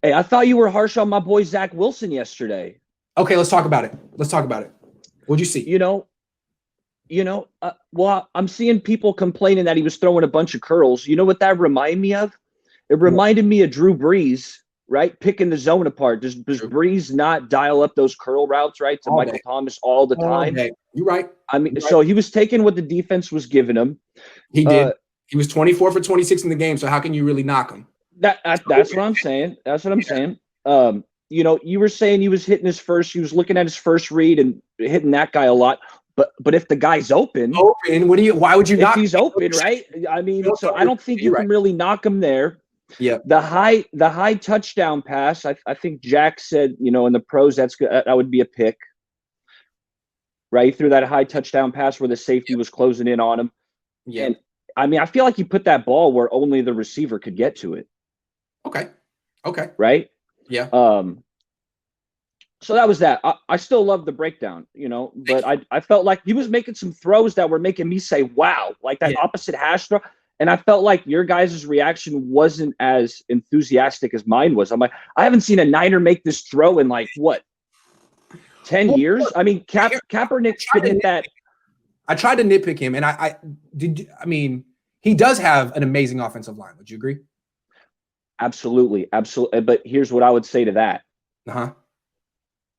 Hey, I thought you were harsh on my boy Zach Wilson yesterday. Okay, let's talk about it. Let's talk about it. What'd you see? You know, well, I'm seeing people complaining that he was throwing a bunch of curls. You know what that reminded me of? It reminded me of Drew Brees, right? Picking the zone apart. Does Brees not dial up those curl routes, right, to All Michael day. Thomas all the All time? day. You're right. I mean, You're right. so he was taking what the defense was giving him. He Uh, did. He was 24 for 26 in the game, so how can you really knock him? that's what I'm saying. That's what I'm saying. You were saying he was hitting he was looking at his first read and hitting that guy a lot. But if the guy's open, Open. Why would you if knock he's him? open, right? I mean, so I don't think you You're can right. really knock him there. Yeah. The high touchdown pass, I think Jack said, in the pros that would be a pick. Right? He threw that high touchdown pass where the safety was closing in on him. Yeah. And I mean, I feel like he put that ball where only the receiver could get to it. Okay. Okay. Right? Yeah. So that was that. I still love the breakdown, but I felt like he was making some throws that were making me say, wow, like that opposite hash throw. And I felt like your guys' reaction wasn't as enthusiastic as mine was. I'm like, I haven't seen a Niner make this throw in like, what, 10 years? I mean, Kaepernick could hit that. I tried to nitpick him, and I did. I mean, he does have an amazing offensive line. Would you agree? Absolutely. Absolutely. But here's what I would say to that. Uh-huh.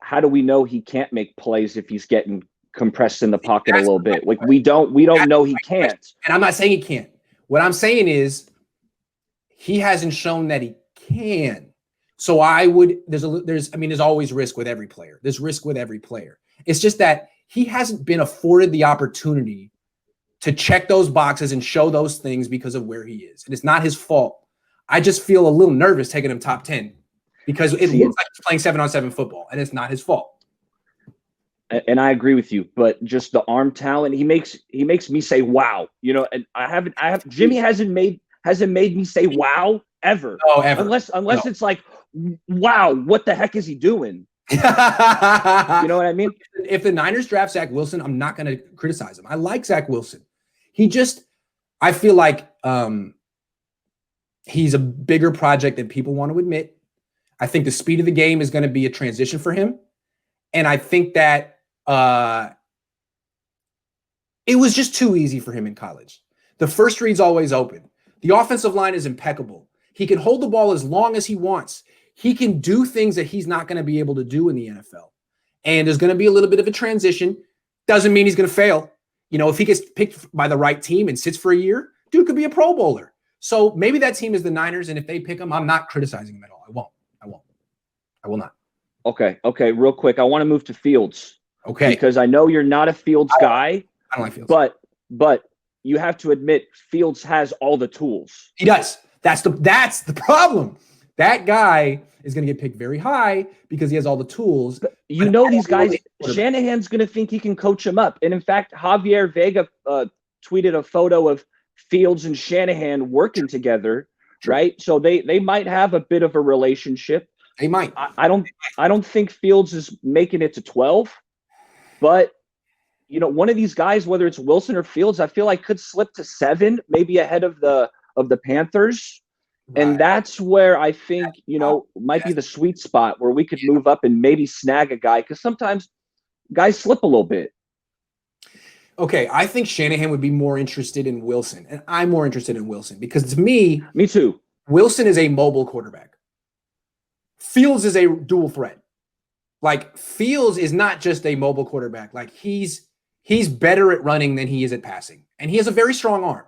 How do we know he can't make plays if he's getting compressed in the pocket a little bit? Like we don't know he can't. And I'm not saying he can't. What I'm saying is he hasn't shown that he can. So there's always risk with every player. There's risk with every player. It's just that he hasn't been afforded the opportunity to check those boxes and show those things because of where he is. And it's not his fault. I just feel a little nervous taking him top 10 because it looks like he's playing 7-on-7 football, and it's not his fault. And I agree with you, but just the arm talent, he makes me say wow. And Jimmy hasn't made me say wow ever. Oh, ever. Unless it's like, wow, what the heck is he doing? You know what I mean? If the Niners draft Zach Wilson, I'm not going to criticize him. I like Zach Wilson. I feel like he's a bigger project than people want to admit. I think the speed of the game is going to be a transition for him. And I think that it was just too easy for him in college. The first read's always open. The offensive line is impeccable. He can hold the ball as long as he wants. He can do things that he's not going to be able to do in the NFL. And there's going to be a little bit of a transition. Doesn't mean he's going to fail. If he gets picked by the right team and sits for a year, dude could be a Pro Bowler. So maybe that team is the Niners, and if they pick him, I'm not criticizing him at all. I will not. Okay. Real quick, I want to move to Fields. Okay. Because I know you're not a Fields guy. I don't like Fields. But you have to admit Fields has all the tools. He does. That's the problem. That guy is going to get picked very high because he has all the tools. But these guys, Shanahan's going to think he can coach him up. And in fact, Javier Vega tweeted a photo of Fields and Shanahan working together, right? So they might have a bit of a relationship. They might. I don't think Fields is making it to 12, but one of these guys, whether it's Wilson or Fields, I feel like could slip to 7, maybe ahead of the Panthers. Right. And that's where I think, might be the sweet spot where we could move up and maybe snag a guy, because sometimes guys slip a little bit. Okay, I think Shanahan would be more interested in Wilson, and I'm more interested in Wilson because to me too. Wilson is a mobile quarterback. Fields is a dual threat. Like Fields is not just a mobile quarterback. Like he's better at running than he is at passing, and he has a very strong arm.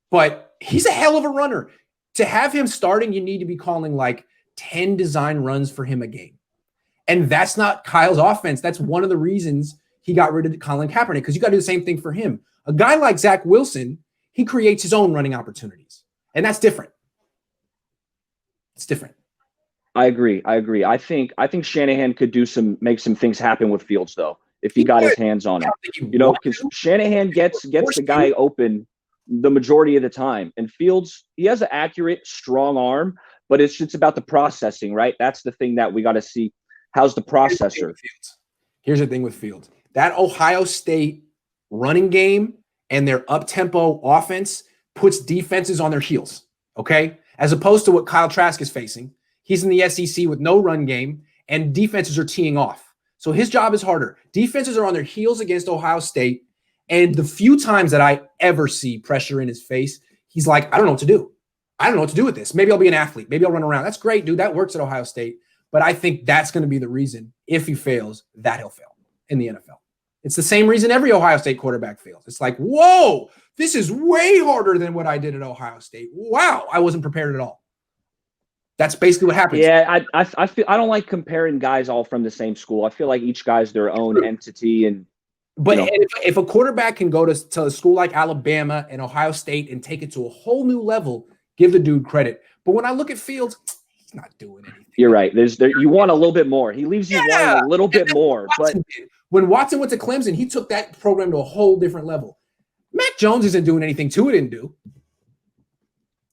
But he's a hell of a runner. To have him starting, you need to be calling like 10 design runs for him a game. And that's not Kyle's offense. That's one of the reasons he got rid of Colin Kaepernick, because you got to do the same thing for him. A guy like Zach Wilson, he creates his own running opportunities. And that's different. It's different. I agree. I think Shanahan could make some things happen with Fields, though, if he got his hands on him. Because Shanahan gets the guy open the majority of the time. And Fields, he has an accurate, strong arm, but it's about the processing, right? That's the thing that we got to see. How's the processor? Here's the thing with Fields. That Ohio State running game and their up-tempo offense puts defenses on their heels, okay? As opposed to what Kyle Trask is facing. He's in the SEC with no run game, and defenses are teeing off. So his job is harder. Defenses are on their heels against Ohio State. And the few times that I ever see pressure in his face, he's like, I don't know what to do. I don't know what to do with this. Maybe I'll be an athlete. Maybe I'll run around. That's great, dude. That works at Ohio State. But I think that's going to be the reason, if he fails, that he'll fail in the NFL. It's the same reason every Ohio State quarterback fails. It's like, whoa, this is way harder than what I did at Ohio State. Wow, I wasn't prepared at all. That's basically what happens. Yeah, I feel I don't like comparing guys all from the same school. I feel like each guy's their own entity. And but if a quarterback can go to a school like Alabama and Ohio State and take it to a whole new level, give the dude credit. But when I look at Fields, he's not doing anything. You're right. You want a little bit more. He leaves you wanting a little bit more. But when Watson went to Clemson, he took that program to a whole different level. Mac Jones isn't doing anything Tua didn't do.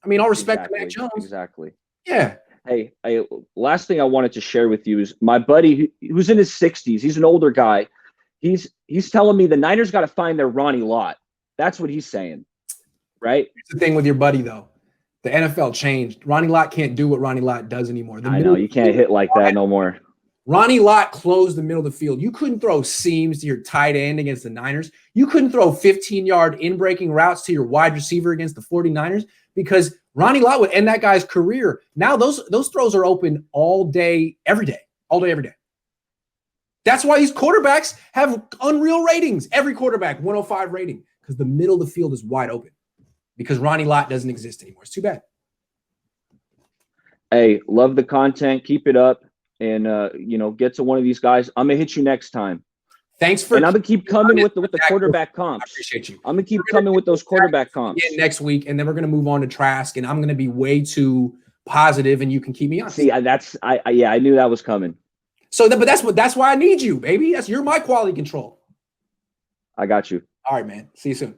I mean, all respect to Mac Jones. Exactly. Yeah. Hey, last thing I wanted to share with you is my buddy who's in his 60s. He's an older guy. He's telling me the Niners got to find their Ronnie Lott. That's what he's saying, right? Here's the thing with your buddy, though. The NFL changed. Ronnie Lott can't do what Ronnie Lott does anymore. I know. You can't hit like that no more. Ronnie Lott closed the middle of the field. You couldn't throw seams to your tight end against the Niners. You couldn't throw 15-yard in-breaking routes to your wide receiver against the 49ers because Ronnie Lott would end that guy's career. Now those throws are open all day, every day. All day, every day. That's why these quarterbacks have unreal ratings. Every quarterback, 105 rating, because the middle of the field is wide open because Ronnie Lott doesn't exist anymore. It's too bad. Hey, love the content. Keep it up and, get to one of these guys. I'm going to hit you next time. Thanks for. And I'm going to keep coming with the quarterback comps. I appreciate you. I'm going to keep coming with those quarterback comps. Next week, and then we're going to move on to Trask, and I'm going to be way too positive, and you can keep me honest. See, I knew that was coming. So, but that's why I need you, baby. You're my quality control. I got you. All right, man. See you soon.